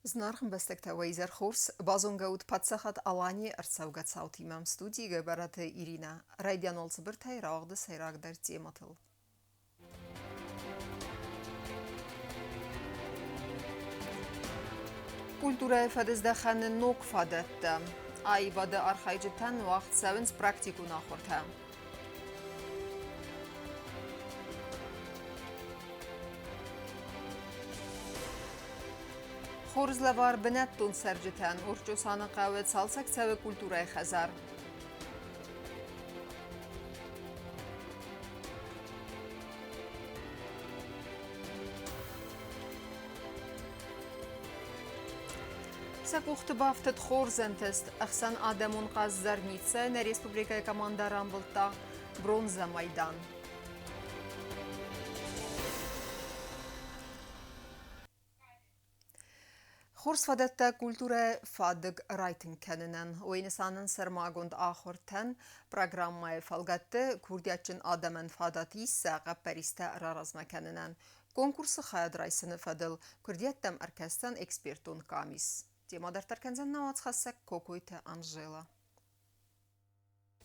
Знархан бестекта вейзер хорс базонгаут патсахат алани арцавгацаут имам студии габарате Ирина Райдиан олцбертай рагды сайрагдар тематыл. Культура фадездахан нок фадатта айвада архайджтан вақт савинс практику нахорта. خورزلوار بنتون سرجتن ارچوسان قوت سالسک سو کلتورای خزر سکوخت بافتت خورزنتست اخسان آدمون قزر نیتسه نه ریسپوبلیکای کمانداران بلتا برونزا مایدان خورس فادتا کلتور فادق رایتن کننن و اینسانن سرماگوند آخرتن پروگرامای فالگاته کردیاتچن آدمن فاداتی ساقا پریسته رارازما کننن کنکورس خیاد رایسن فادل کردیاتم ارکستان اکسپرتون کامیس تیما در ترکنزن نوات خاصک کوکویت انجیلا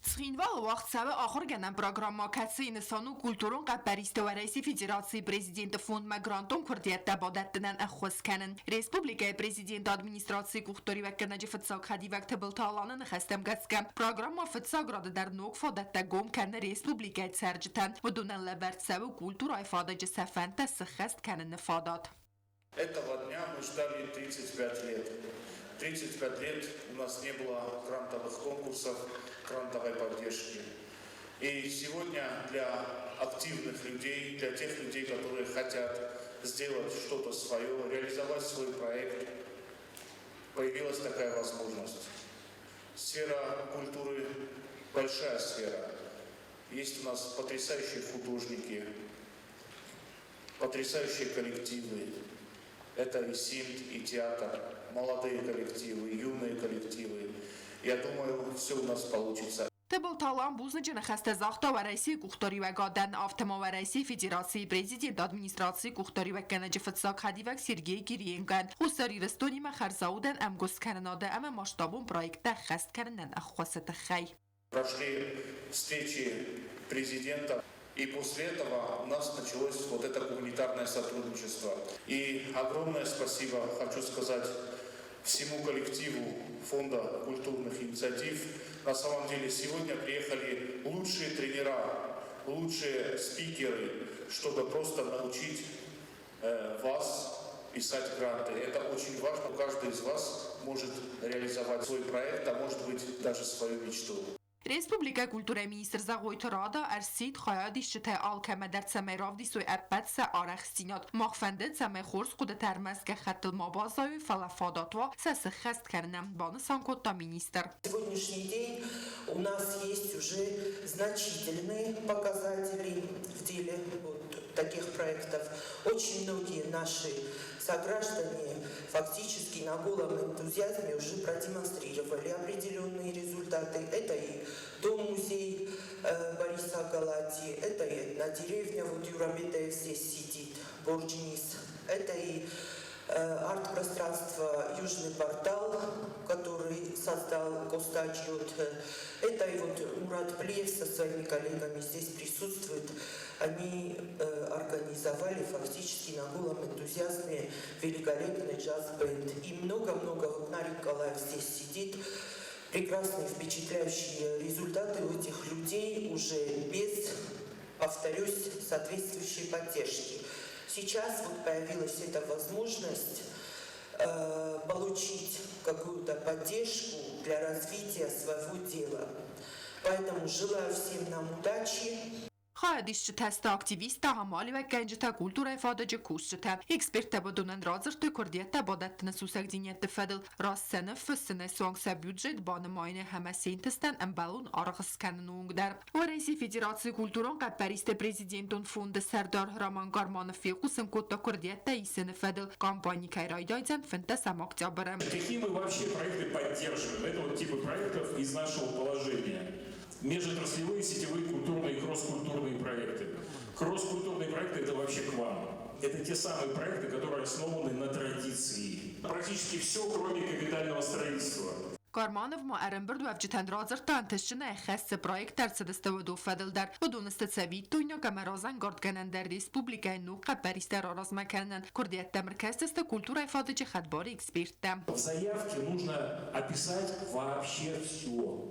Схинвал вақт савы ахыр генен программа кәтсі инсану культурун қаппаристы ва Рейси Федерации президенті фонд Магрантон Курдиятта бадаттынан әхуз кәнін. Республика президент администрации кухтори ва кәнәжі фытсақ хади вәкті бұл таланын қастам гәскәм. Программа фытсақ рады дар ног фадатта гом кәні республика сәржітен. Вдунан ләбәрт савы культура айфадажы сәфәнті сықаст кәнін фадат. Этого дня мы ждали 35 лет. 35 лет у нас не было грантовых конкурсов, грантовой поддержки. И сегодня для активных людей, для тех людей, которые хотят сделать что-то свое, реализовать свой проект, появилась такая возможность. Сфера культуры – большая сфера. Есть у нас потрясающие художники, потрясающие коллективы. Это и синт, и театр, молодые коллективы, юные коллективы. Я думаю, все у нас получится. Тбл талан бузнычын хасте захта ва Рейси кухтори ва гадан автома ва Рейси Федерации президент администрации кухтори ва кенеджи фытсак хадивак Сергей Кириенган хустари рестони ма харзауден ам госкананада ам масштабун проекта хаст карнан ахвасата хай. Прошли встречи президента. И после этого у нас началось вот это гуманитарное сотрудничество. И огромное спасибо хочу сказать всему коллективу Фонда культурных инициатив. На самом деле сегодня приехали лучшие тренера, лучшие спикеры, чтобы просто научить вас писать гранты. Это очень важно. Каждый из вас может реализовать свой проект, а может быть даже свою мечту. Республика культуры министр Загойт Рада арсид خیادیش چه آلکمه در سمه رافدی سوی ابد سه آرخستینات مخفنده سمه خورس خود ترمز که خط المبازای فلافادات و سس خست کردن بانسان کتا министр. Сегодняшний день у нас есть уже значительные показатели в деле таких проектов. Очень многие наши сограждане фактически на голом энтузиазме уже продемонстрировали определенные результаты. Это и дом-музей Бориса Галати, это и на деревне, вот Юра Бедаев здесь сидит, Борджинис, это и арт-пространство «Южный портал», который создал Костачиот. Это и вот Мурат Плиев со своими коллегами здесь присутствует. Они организовали фактически на голом энтузиазме великолепный джаз-бенд. И много-много, вот Нарик Калаев здесь сидит. Прекрасные, впечатляющие результаты у этих людей уже без, повторюсь, соответствующей поддержки. Сейчас вот появилась эта возможность получить какую-то поддержку для развития своего дела. Поэтому желаю всем нам удачи. خواهدیش چه تست اکتیویست همالی و گنج تا کلتور افادج کوشت تا اکسپرت بدونن رازر تو کردیت تا بادت نسوسک دینیت فدل راس سنف سنه سوانگ سبیوجت بانماین همه سینتستن امبالون آرخص کننونگ در و رئیس فدراسیون کلتورون قبریست پرزیدنتون فوند سردار رامان گارمان فیقوسن کتا کردیت تا ایسن فدل کامپانی که رایدایزن فنت سماک جابرم. Какие мы вообще проекты поддерживаем? Это вот типы проектов из нашего положения. Межотраслевые, сетевые, культурные и кросс-культурные проекты. Кросс-культурные проекты – это вообще к вам. Это те самые проекты, которые основаны на традиции. Практически все, кроме капитального строительства. Карманов ما ارنبرد و افجتن رازر تانتشنه خاص پرویکت در سدسته و دو فدل در و دونست سوید توینا که مرازن گرد کنن در ریسپوبلیکای نو قبریست را راز مکنن کردیت تمرکز است کلتور افاده چه خدباری اکسپیرت. В заявке нужно описать вообще все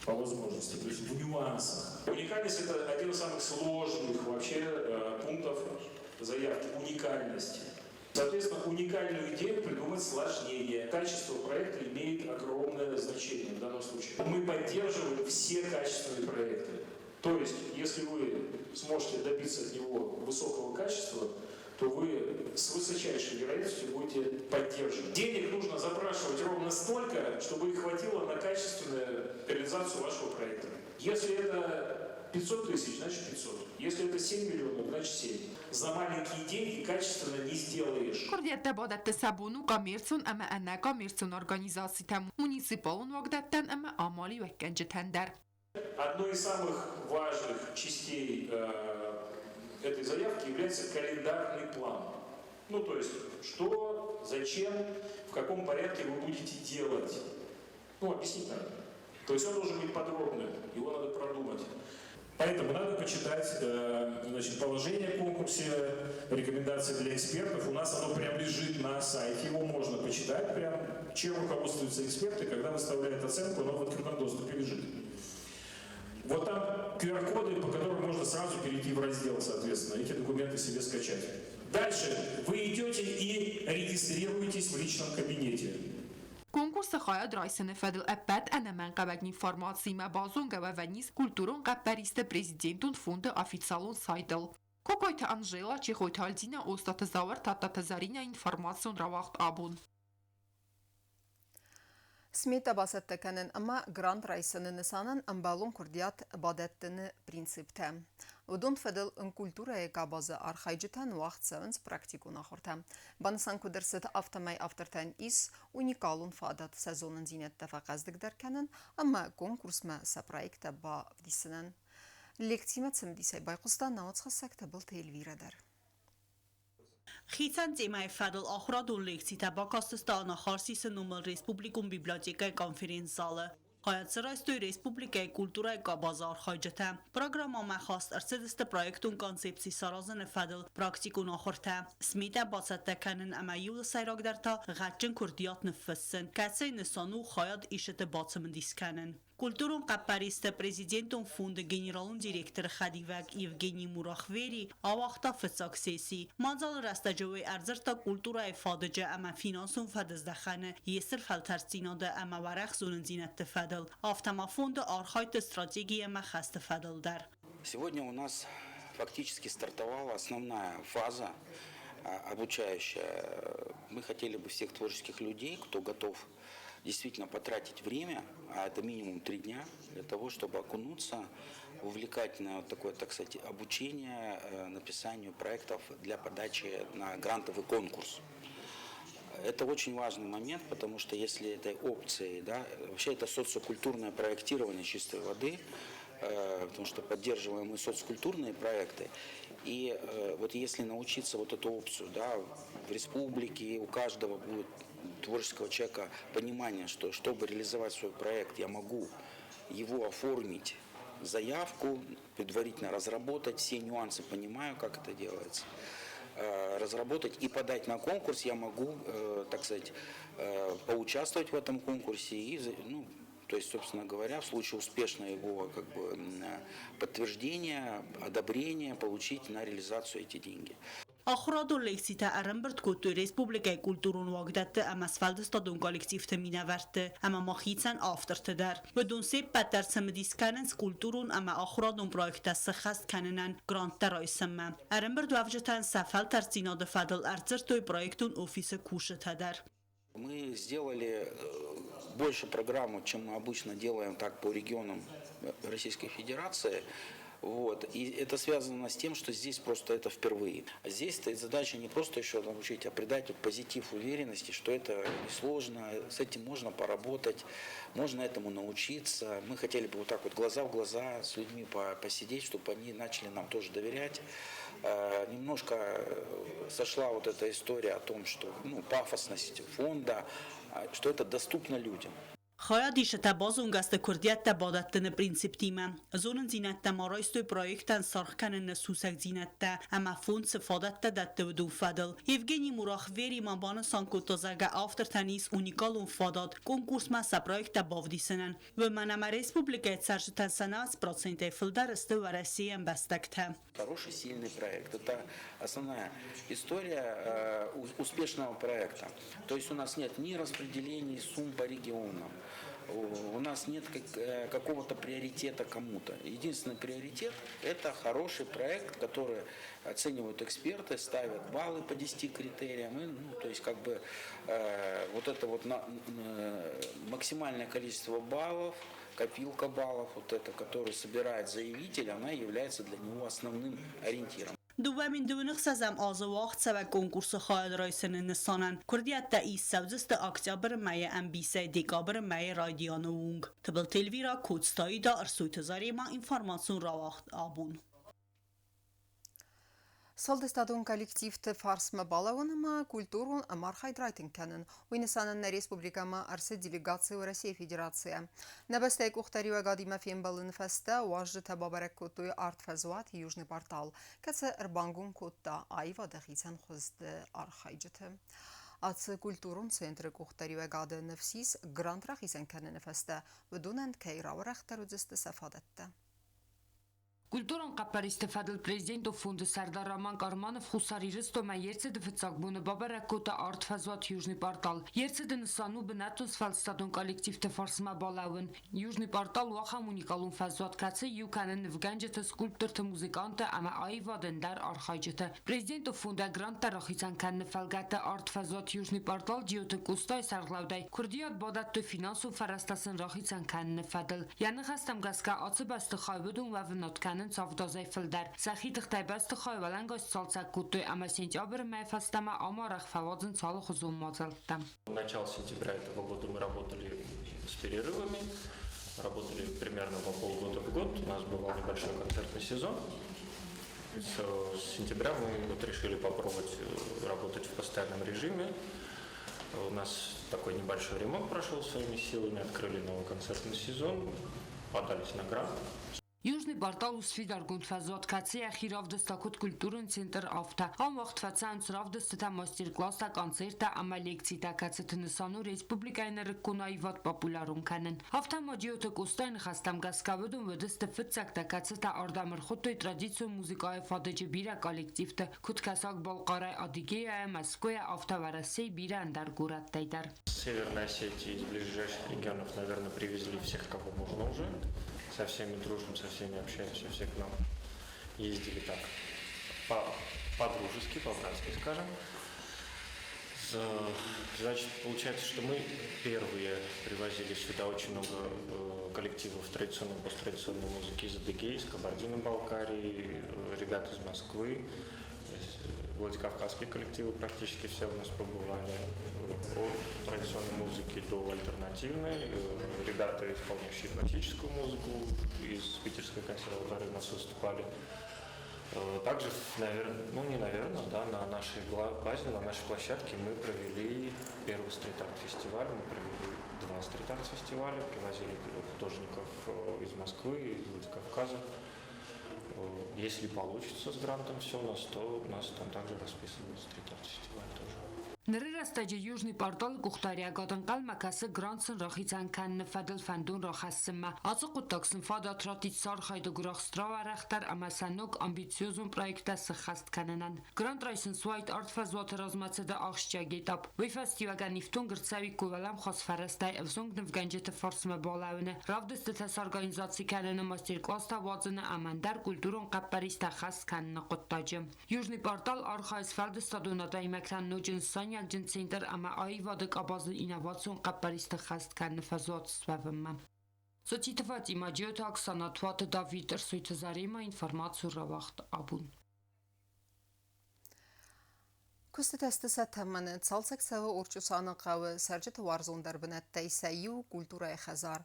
по возможности, то есть в нюансах. Уникальность – это один из самых сложных вообще пунктов заявки – уникальность. Соответственно, уникальную идею придумать сложнее. Качество проекта имеет огромное значение в данном случае. Мы поддерживаем все качественные проекты. То есть, если вы сможете добиться от него высокого качества, то вы с высочайшей вероятностью будете поддержаны. Денег нужно запрашивать ровно столько, чтобы их хватило на качественную реализацию вашего проекта. Если это 500 тысяч, значит 500. Если это 7 миллионов, значит 7. За маленькие деньги качественно не сделаешь. کردیت بادت تسابونو کامیرسون اما انا کامیرسون ارگانیزاسی تام مونیسیپالون وقتتن اما آمالی و کنجتن در. Одной из самых важных частей этой заявки является календарный план. Ну, то есть, что, зачем, в каком порядке вы будете делать. Ну, объяснить надо. То есть он должен быть подробным, его надо продумать. Поэтому надо почитать значит, положение о конкурсе, рекомендации для экспертов. У нас оно прям лежит на сайте, его можно почитать прям, чем руководствуются эксперты, когда выставляют оценку, оно в открытом доступе лежит. Вот там QR-коды, по которым можно сразу перейти в раздел, соответственно, эти документы себе скачать. Дальше вы идете и регистрируетесь в личном кабинете. کنکورس خواهد رایسن فدل ابد انا من قبگنی فارماسی ما بازون گوه و نیز کلتورون قبریست پریزیدنتون فوند آفیتسالون سایدل. کوکایت انجیلا چی خویتال دینا اوستات زاور تاتا تزارین اینفارماسیون را وقت آبون. سميتا باست تكنن أما جراند رايسن نسانن أمبالون كرديات بادتن برينسيبتا ودون فدل ان كولتورا كابازا أرخيجتن وقت سونس براكتيكون آخرتا بانسان كدرست أفتماي أفترتن إس ونيكالون فادات سازونن زينت تفاقازدك در كنن أما كونكورس ما سبرايكتا با فديسنن ليكتيمة سمديسي بايقوستا ناوتس خسك تبل تيلويرا در Խիցան ծիմայ ֆադլ ախրադուն լեքցիտա բակաստստան ախարսիսը նումել ռեսպուբլիկում բիբլիոտեկայ կոնֆերենց զալը Հայացրայստոյ ռեսպուբլիկայ կուլտուրայ կաբազար խայջտա Պրոգրամա մախաստ արցեդստը պրոյեկտուն կոնցեպցի սարազն ֆադլ պրակտիկուն ախորտա Սմիտա բացատականն ամայուլը սայրագդարտա ղաչն քուրդիատ նֆսն կացay նսանու խայad իշտը բացմնդիսկանն Կուլտուրուն կապարիստը պրեզիդենտուն ֆունդը գեներալուն դիրեկտոր Խադիվակ Եվգենի Մուրախվերի ավախտա ֆծակսեսի մանձալ ռաստաջոյ արձրտա կուլտուրայ ֆադջը ամա ֆինանսուն ֆադզդախանը եսր ֆալթարցինոդը ամա վարախ զուննձինատ տֆադլ ավտամաֆոնդը արխայտը стратегия махаста фадалдар. Сегодня у нас фактически стартовала основная фаза обучающая. Мы хотели бы всех творческих людей, кто готов действительно потратить время, а это минимум 3 дня, для того, чтобы окунуться в увлекательное такое, так сказать, обучение написанию проектов для подачи на грантовый конкурс. Это очень важный момент, потому что если этой опцией, да, вообще это социокультурное проектирование чистой воды, потому что поддерживаем мы соцкультурные проекты, и вот если научиться вот эту опцию, да, в республике у каждого будет творческого человека понимание, что чтобы реализовать свой проект, я могу его оформить, заявку, предварительно разработать, все нюансы понимаю, как это делается, разработать и подать на конкурс, я могу, так сказать, поучаствовать в этом конкурсе и, ну, то есть, собственно говоря, в случае успешного его как бы подтверждения, одобрения, получить на реализацию эти деньги. Ախրադոր լեքսիտա արամբրտ կոտու ռեսպուբլիկայ կուլտուրուն վագդատը ամասվալդը ստադուն կոլեկտիվ թմինավարտը ամա մախիցան ավտրտը դար վդուն սեբ պատար սմդիսկանենց կուլտուրուն ամա ախրադուն պրոյեկտա սխաստ կանենան գրանտը ռոյսմը արամբրտ վավջտան սաֆալ տարցինոդը ֆադլ արծրտոյ պրոյեկտուն օֆիսը կուշը թադար Мы сделали больше программу, чем мы обычно делаем так по регионам Российской Федерации. Вот. И это связано с тем, что здесь просто это впервые. А здесь стоит задача не просто еще научить, а придать вот позитив уверенности, что это несложно, с этим можно поработать, можно этому научиться. Мы хотели бы вот так вот глаза в глаза с людьми посидеть, чтобы они начали нам тоже доверять. немножко сошла вот эта история о том, что пафосность фонда, что это доступно людям. Խայադիշը տաբազուն գաստը քուրդիատ տաբադատտը պրինցիպ տիմը զոնն զինատտը մարոյստոյ պրոյեկտան սարխքանը նսուսակ զինատտը ամա ֆոնդ սֆադատտը դատտը վդու ֆադլ Եվգենի Մուրախ վերի մաբանը սանկոտոզագա ավտորտանիս ունիկալ ուն ֆադատ կոնկուրս մասա պրոյեկտը բովդիսնն վմանամա ռեսպուբլիկայ царжитан 17% филдарысты в России амбастакта. Хороший, сильный проект. Это основная история успешного проекта. То есть у нас нет ни распределений сумм по регионам, у нас нет какого-то приоритета кому-то. Единственный приоритет – это хороший проект, который оценивают эксперты, ставят баллы по 10 критериям. И, то есть вот это вот максимальное количество баллов, копилка баллов, вот это, которую собирает заявитель, она является для него основным ориентиром. دوامین دونخ سازم آزواخت سوى کنکورس خواهد رایسن نسانن کردیت تا ایس سوزست اکتیابر مای امبیسه دیگابر مای رادیانو وونگ تبل تلویرا کودستایی دا ارسوی تزاری ما اینفارماسیون راوخت آبون. Soldastatun kollektivte farsma balawınıma kulturun marhaydratın kanın. Oynasanın Respublikama arsı делегации России Федерации. Набастайк ухтариwa гадима фембалын феста уажжы табабарек кутуй арт фазуат южный портал. Каца рбангун кутта айва дахицан хузды архайджыты. Ацı kulturun центры ухтариwa гады нефсис грант рахисан канын феста. Вдунанд кейрау рахтарудзысты сафадетті. Կուլտուրան կապարիստեֆադել պրեզիդենտ ֆոնդը Սարդար Ռաման Կարմանով խուսարիրստոմա երցը դվծակբունը բաբարակոտը արտվազվատ Южный портал. Երցը դնսանու բնատուն սվալստատուն կոլեկտիվ տեֆարսմա բալավն. Южный портал ուախամ ունիկալուն ֆազվատ կացը յուքանը նվգանջը սկուլպտորը մուզիկանտը ամա այվադն դար արխայջը. Պրեզիդենտ ֆոնդը գրանտ տարախիցան կան նվալգատը արտվազվատ Южный портал ջիոտը կուստայ սարլավդայ. Քուրդիատ բադատը ֆինանսու ֆարաստասն ռախիցան կան նվադել. Յանը խաստամ գասկա ացբաստը խայվդուն վավնոտ Ծավդոզայ ֆլդար Սախի թղթայբաստը խայվալան գոս ցալցակ կուտույ ամա սենտյաբր մայֆաստամա ամարախ ֆավոձն ցալը խուզում մոծալտամ. Начало сентября этого года мы работали с перерывами, работали примерно по полгода в год, у нас бывал небольшой концертный сезон. С сентября мы решили попробовать работать в постоянном режиме. У нас такой небольшой ремонт прошел своими силами, открыли новый концертный сезон, подались на грант. Южный портал усвидар гунтфазот кацея хиравдостакут культурен центр авта. Он вахтфацан цравдостата мастер-класса концерта ама лекцита кацетнесану республикайна рекунайват популярун канен. Автомадиоты кустайн хастам гаскавудун ведесте фитсакта кацета ардамыр хутой традицию музыкай фадеджи бира коллективте куткасак Балкарай Адыгея Москве автоварасей бира андар гураттайдар. Северной Осетии из ближайших регионов, наверное, привезли всех, кого можно уже. Со всеми дружим, со всеми общаемся, все к нам ездили так по-дружески, по-братски, скажем. Значит, получается, что мы первые привозили сюда очень много коллективов традиционной и посттрадиционной музыки из Адыгеи, из Кабардино-Балкарии, ребята из Москвы, Владикавказские коллективы практически все у нас побывали. От традиционной музыки до альтернативной. Ребята, исполняющие классическую музыку из Питерской консерватории у нас выступали. Также, на нашей базе, на нашей площадке мы провели первый стрит-арт-фестиваль. Мы провели 2 стрит-арт-фестиваля, привозили художников из Москвы, из Владикавказа. Если получится с грантом все у нас, то у нас там также расписывается стрит-арт-фестиваль тоже. Նրերաստաջը Южный портал գուխտարիա գոտնկալ մակասը գրանցն ռախիցան կան նվադել ֆանդուն ռախասմա ածուկուտակսն ֆադատրատից սարխայդը գրախ ստրավարախտար ամասանոկ ամբիցիոզուն պրոյեկտասը խաստ կանանան Grand Raisin Swite Art Fazwata ռազմացեդը աղշճագետապ վի ֆեստիվալը նիֆտուն գրծավի կուվալամ խոսֆարաստայ ավզոնգ նվգանջետը ֆորսմա բոլավնը ravdստես օրգանիզացի կանանը մաստեր-կլաս տավածնը ամանդար կուլտուրոն կապարիստա խաստ կաննը qottacı Южный портал արխայսվալդը ստադոնատայի մեկրան նոջն սանյա Центр ама айвады кабазы инновацион капаристы хаст кан фазот свавыма. Сочитывать имаджиоты Оксана Твата Давид Рсуйтазарима информацию равахт абун. Կուստետեստսը թմանը ծալցեքսավը ուրճուսանықավը սերջետ վարզունդար բնետ տեյսեյու կուլտուրայ խազար։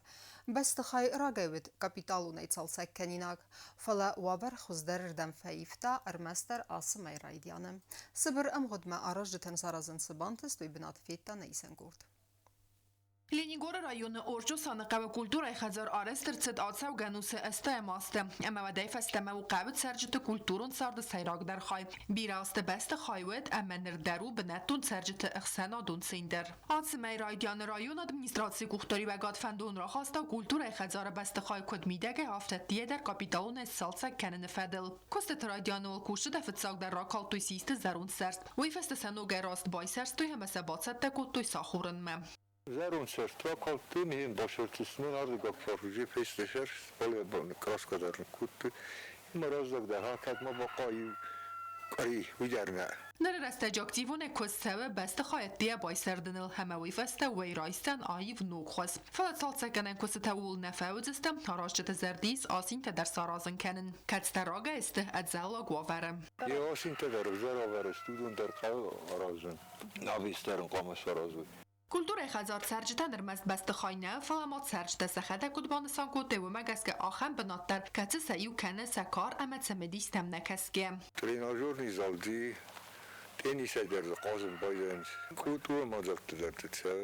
Բեստխայ ռագևիտ կապիտալունայ ծալցեք կենինակ։ Ֆալա ուաբեր խուզդեր դամֆեիվտա արմաստեր ասը մայրայդյանը։ Սբր ամղոդմա առաժ դթեն սարազն սբանտս դույ բնատ ֆետտա նեյսեն գուրդ։ Լենինգորը ռայոնը օրճուսանықավը կուլտուրայ խազար արեստրցետ ացավ գանուսը əstə əmastı. Əməvədəy fəstəmə ու qəvət սəրջıtı կուլտուրուն սարդը սայրագդար xay. Bir astı bəstə xayvət əmənir dəru բնետուն սəրջıtı əxsənadun սինդեր. Ացı մայրայդյանը ռայոն ադմինիստրացի կուղտորի վəգատ ֆəndun ռախաստա կուլտուրայ խազարը bəstə xay կոդ միդəgə հավտət դիեդər կապիտալուն əs սալցակ կənինə fədil. Կոստետ ռայդյանը ol կուշը դəfıtsaqdar rakal tuy sistı zərun sərst. Uy fəstəsənə gərast bay sərst tuy həməsə batsət təkot tuy saxurın mə. Зерун сертва колты мин бошертисмен арди гопфоржи пестешер поле краскадарн кутты морозок да хакат ма бақай ай уярна Nərə rəstəcaktivun ekosəvə bəstə xayətdiyə baysərdinil həməvi fəstə vəyrayistən ayıv nuqxaz. Fələt saltsəkənən kosı təvul nəfəvüzistə harajcıtı zərdiz asin tədər sarazın kənin. Kətstəraga istə ədzəla guavərə. Ye asin tədər zəravərə studun dər qağı arazın. Navistərin qamas arazın. Կուլտուրայ խազար սəրջitən ըրմəst bəstə xaynə ֆալամատ սəրջitə սəxədə կուդբանısan կոտեվը məgəskə ախən բնատдар կացı սəyu kənə səkar əmətsəmədi istəmnə kəskə. Тренажерный залди теннис эдерді қазын байден кутуы мазақты дәртіце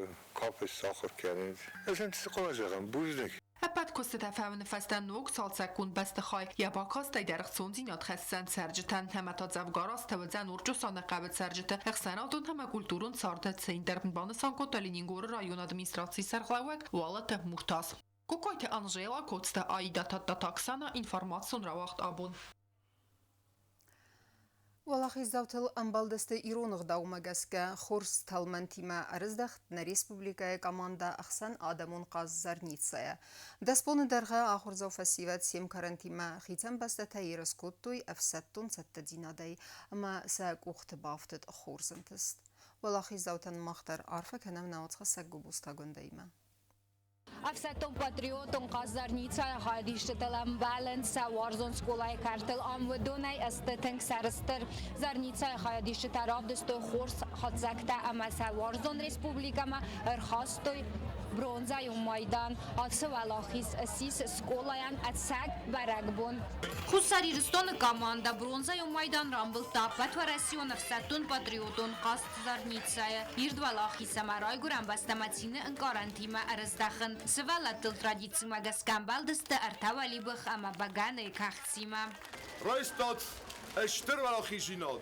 капес сахар кәнен әсен тісі қалажаған бұзник Əpət kostu təfəvini fəstən nuq saltsəkun bəstə xay yabakaz dəydərəxson zinat xəssən sərcitən həmət adzavgaraz təvədzən urcusanə qəvət sərcitə əxsən adun həmə kulturun sardı tsəyindərmin banısan kota Leningorı rayon administrasiyi sərxlavək valatı muhtaz. Kukaytı Anjela kotstə ayda taksana informasyon ravaxt abun. والله زوتل أمبالدست إيرونغ داومجسكا خورس تلمنتيما أرزدخت نريسبوبليكا كماندا أحسن آدمون قاز زرنيتسايا دسبون درغا آخر زو فسيفات سيم كارنتيما خيتم بستا تايرس كوتوي أفستون ستة ديناداي أما ساق وقت بافتت خورزنتست والله زوتن مختر عارفة كنم ناوتخ ساقو بوستاقون دايما Afsetton patrioton qazarnica hadiştelam balansa warzon skolay kartel amvedonay esteteng sarster zarnica hadişteravdesto khors khatzakta amasa warzon respublikama erhastoy bronza Maydan atsvalahis asis skolayan atsak baragbon Khusaririston komanda bronza Maydan rambl tapat varasion afsetton patrioton qazarnica irdvalahis samaray guram bastamatsine in karantima arazdaxın Сывалатыл традицима гаскамбалдысты артавали бых ама баганы кахцима. Райстат эштер валахишинат.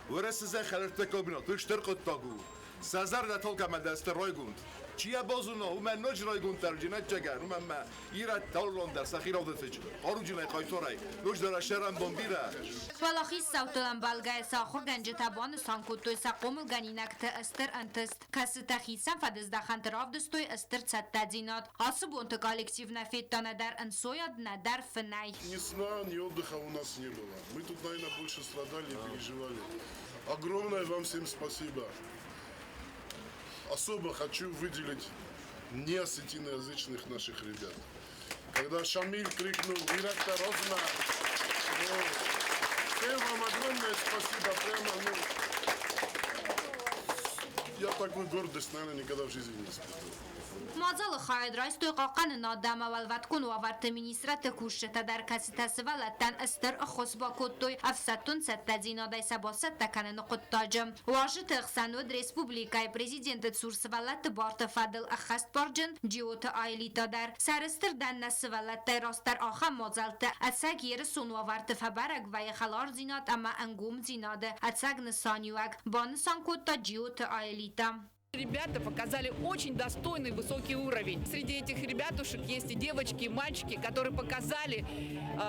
Вырасыза халерте кабинат. Эштер коттагу. Сазар да толка мадасте ройгунд. Чия бозуно умен ноч ройгунд таржинат чагар. Умен ма ира таллон дар сахиравдетеч. Оружинай қайторай. Ноч дара шерам бомбира. Валахис саутылан балгай сахур генджи табаны санкутой сақомыл ганинакты эстер антыст. Касыта хисан фадыздахан травдыстой эстер цаттадзинат. Асыбонты коллективна феттана дар ансояд на дар фнай. Ни сна, ни отдыха у нас не было. Мы тут, наверное, больше страдали и переживали. Огромное вам всем спасибо. Особо хочу выделить неосетиноязычных наших ребят. Когда Шамиль крикнул «Иракта Розна», всем вам огромное спасибо. Прямо, я такую гордость, наверное, никогда в жизни не испытывал. Мазалы хайдрайс той қақаны надама валваткун ваварты министраты кушета дар каситасы валаттан эстер охосба коттой афсаттун саттадзинадай сабасатта каныны қоттажым. Важы тықсануд республикай президенті цурсы валатты барты фадыл ахаст барджын джиоты айлита дар. Сарыстыр даннасы валаттай растар аха мазалты атсак ері сон ваварты фабарак вай халар зинат ама ангум зинады атсак нысанюак. Банысан котта джиоты айлита. Ребята показали очень достойный высокий уровень. Среди этих ребятушек есть и девочки, и мальчики, которые показали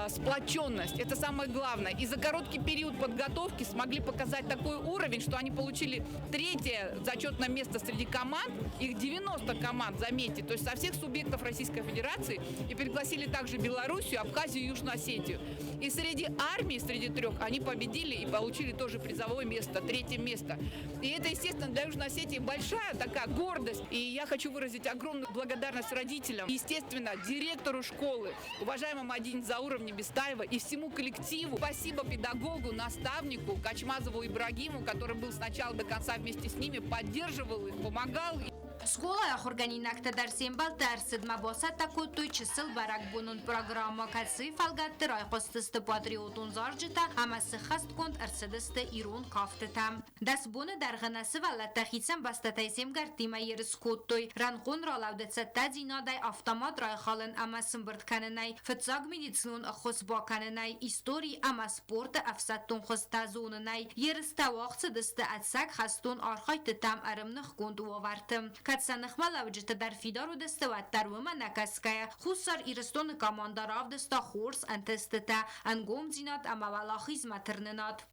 сплоченность. Это самое главное. И за короткий период подготовки смогли показать такой уровень, что они получили 3-е зачетное место среди команд. Их 90 команд, заметьте, то есть со всех субъектов Российской Федерации. И пригласили также Белоруссию, Абхазию и Южную Осетию. И среди армии, среди 3, они победили и получили тоже призовое место, 3-е место. И это, естественно, для Южной Осетии большой большая такая гордость. И я хочу выразить огромную благодарность родителям, естественно, директору школы, уважаемому Мадине Зауровне Бестаева и всему коллективу. Спасибо педагогу, наставнику Качмазову Ибрагиму, который был с начала до конца вместе с ними, поддерживал их, помогал. Скола охоргани накта дар сембал тарсид мабасат такутуй чисел барак бунун программа каси фалгатты райқостысты патриотун заржита амасы хаст конт арсидысты ирун кафтыта. Дас буны дарғанасы валатта хитсен бастатай семгартима ерис куттуй. Ранқун ралавдыцатта динадай автомат райхалын ама сымбыртканынай. Фытсаг медицинун ахус баканынай. Истории ама спорта афсаттун хостазунынай. Ериста вақсыдысты атсак хастун архайтытам арымнық конт увавартым. Катсанахмала вджита дар фидару дестеват тарвыма накаская. Хуссар ирестон команда равдеста хорс антестета. Ангом динат амавалахизма терненат.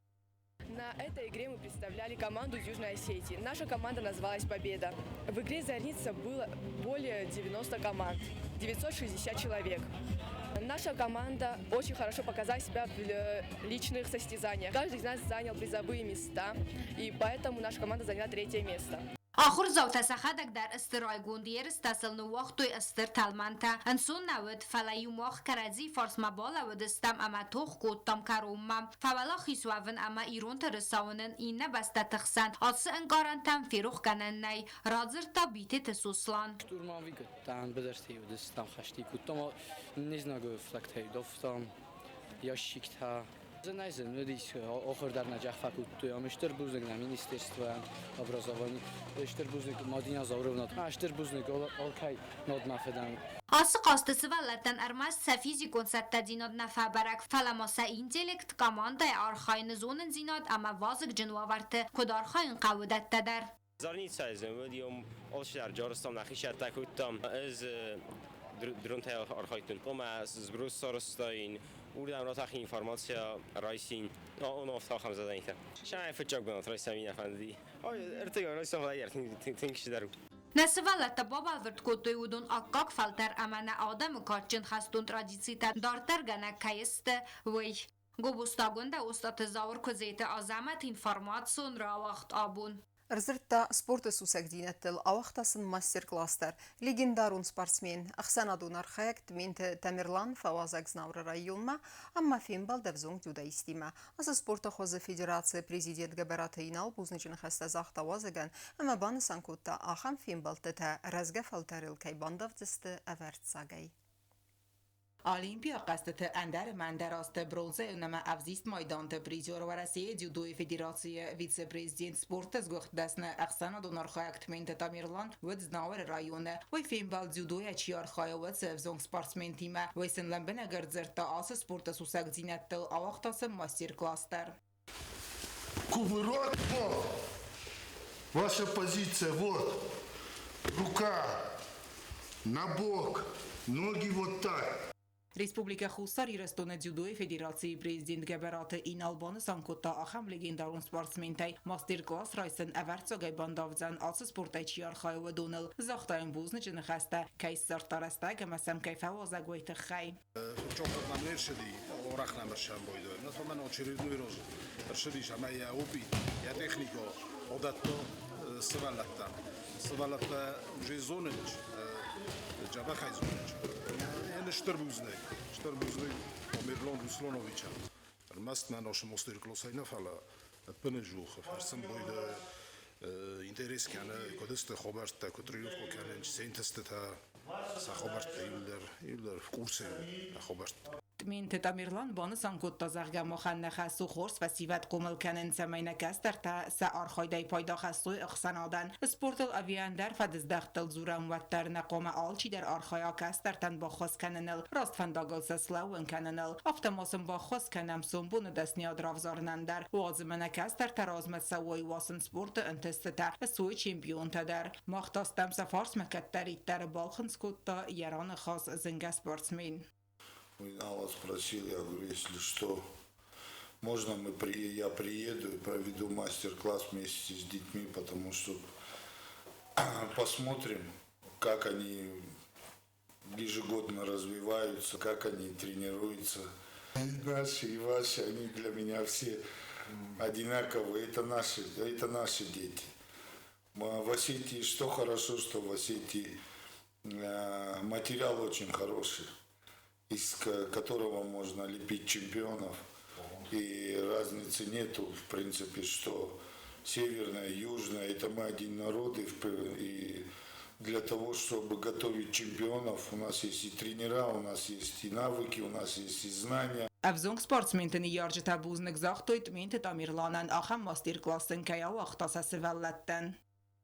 На этой игре мы представляли команду из Южной Осетии. Наша команда называлась «Победа». В игре «Зорница» было более 90 команд, 960 человек. Наша команда очень хорошо показала себя в личных состязаниях. Каждый из нас занял призовые места, и поэтому наша команда заняла 3-е место. آخر زاوت سخدک در استرای گوندیر استاصل نوخت توی استر تلمنته انسون نود فلایو ماخ کرزی فارس مبالا و دستم اما توخ کودتم کرومم فولا خیسوون اما ایرون ترساونن این نبسته تخسن آس انگارنتم فیروخ کنن نی رازر تا بیته تسوسلان شتورماوی گفتن بدرتی و دستم خشتی کودتم نیزنا گفتکتی دفتم یا شیکتا Знаете, надеюсь, охор нажах факультет, а мы штырбузник на министерство образования, штырбузник Мадина Зауровна, штырбузник Алкай над нафедан. آس قاستسی ولتن ارماس سفیزی کنسرت دیناد نفبرک فلاماسا اینتلکت کامانده آرخاین زونن زیناد اما وازق جنواورته کدارخاین قودت تدر. Zornica je zemljivom, olšidar Džorstom nachyšat takutom z drunte archajtun. Oma z Brussorostein, urdam rotach informacja rajsin, ono wstacham zadajte. Szanaj fetchok będą trajsami na fandi. Oj, ertego rajsam lajer, ten kişilerim. نسوالت بابا ورد کتوی ودون آکاک فلتر امانه آدم کارچن خستون ترادیسی تر دارتر گنه کهست وی گوبستاگونده استاد زاور کزیت آزامت اینفارماتسون را وقت آبون. Рзыртта спорты сусагдинеттил авахтасын мастер-класстар. Легендарун спортсмен Ахсанадун архаект менте Тамерлан Фавазак знавры районма, амма фембал давзон дюдаистима. Аса спорта хозы федерация президент Габарата Инал бузнычин хаста захта вазаган, амма баны санкутта ахам фембал тета разга фалтарил кайбандав дисты авертсагай. Olimpia قصدت اندر مندراست برونزه انما افزیست مایدانت پریزور ورسی جودوی فدراسیه ویسه پرزیدنت سپورت از گخت دستن اخسان دونارخای اکتمنت تامیرلان ود زناور رایونه وی فیمبال جودوی چیارخای ود سفزونگ سپارسمن تیمه وی سنلن بنگر زرتا آس سپورت سوسک زینت تل آوختاس ماستر کلاستر Кувырок, ваша позиция, вот, рука, на бок, ноги вот так. Республика Хусар ирестон дзюдои федерации президент Габарата Иналбан санкота ахам легендарун спортсментай мастер-класс райсен аверцогай бандавзан ас спортай чиархай و دونل زاختاین بوزن جن خسته کیسر ترسته که مثلا کیف وازگویت خی Чокот нам не шеди, орах нам шам бойдо. Но то мен очередной роз. Шеди шама я опит, я технико, одатто свалатта. Свалатта уже зонеч. Джаба хай зонеч. Штырбузник Мирлан Руслановича. Мast на нашем мастер-классе нафала пенежух, фарсам бойда интерес кана, кодесте хобарт, котрюх кана, сентестета, сахобарт юлдер в курсе хобарт. منت تامیرلان بان سانکوت تازرگا مخنخ سو خورس و سیوت قومل کنن سمینکس در تا سعار خایده پایدا خستوی اخسانادن سپورتل اویان در فدز دختل زورم و تر نقوم آلچی در آرخایا کس در تن با خواست کننل راست فنداگل سسلاون کننل افتماسم با خواست کنم سنبون دستنیاد رافزارنن در وازمنه کس در ترازمت سوی واسن سپورت انتسته سوی چمپیون تا در مختاستم سفارس مکتری در بالخنسکوت تا یران خاص زنگ سپورتسمین Нас спросил, я говорю, если что, можно я приеду и проведу мастер-класс вместе с детьми, потому что посмотрим, как они ежегодно развиваются, как они тренируются. Наши и ваши, они для меня все одинаковые, это наши дети. В Осетии что хорошо, что в Осетии материал очень хороший, из которого можно лепить чемпионов. И разницы нету, в принципе, что северное, южное, это мы один народ, и для того, чтобы готовить чемпионов, у нас есть и тренера, у нас есть и навыки, у нас есть и знания. Avzong sportsmenteni yarjıta buznik zaxtoyt mente Tamirlanan axam master klassen kaya waqtasa sevallattan.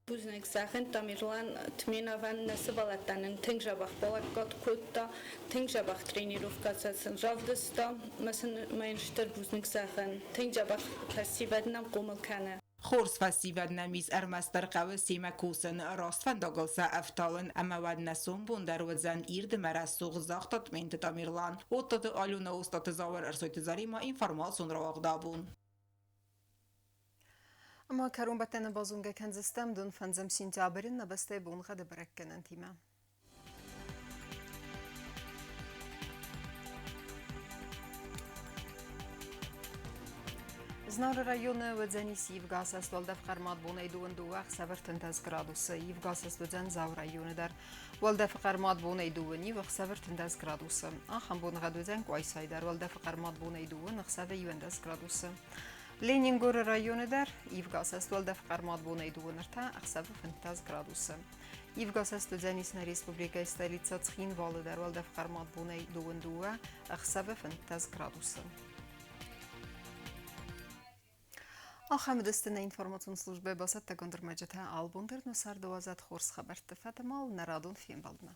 Buznik zaxen Tamirlan tminavan nesvalattan tingjabaq balakot kutta tingjabaq trenirovkasatsan ravdista mesela mainshter buznik zaxen tingjabaq festivalnam qomulkana. Խորս ֆասիվադնամիս արմաստր qavsima kusen rastfandagolsa aftalın amawadnasun bundarwazan irdmerasug zaxtat mente Tamirlan ottadı aluna ustatı zavar arsoytizarima informasyon ravaqdabun. Ama karun batene bazunga kenzistem dun fenzem sintaberin nabeste bunga de barakkenen tima. Знар районы вадзанис Евгасас валдав қармат бунай дуындуақ савыртын таз градусы. Евгасас вадзан зав районы дар валдав қармат бунай дуыни вақ савыртын таз градусы. Ахан бунға дузден қойсай дар валдав қармат бунай дуын ұқсавы юендаз градусы. Ленингор районы дар Евгасас валдав қармат бунай дуынырта ұқсавы фынтаз градусы. Евгасас вадзанисна республика столица Цхин валы дар валдав қармат бунай дуындуа ұқсавы фынтаз градусы. آخر دستن اینفورماسیون службе басат тагондыр мәҗәтә албундыр нусар 12 хорс хәбәр тәфәтмал нарадун фин балдна.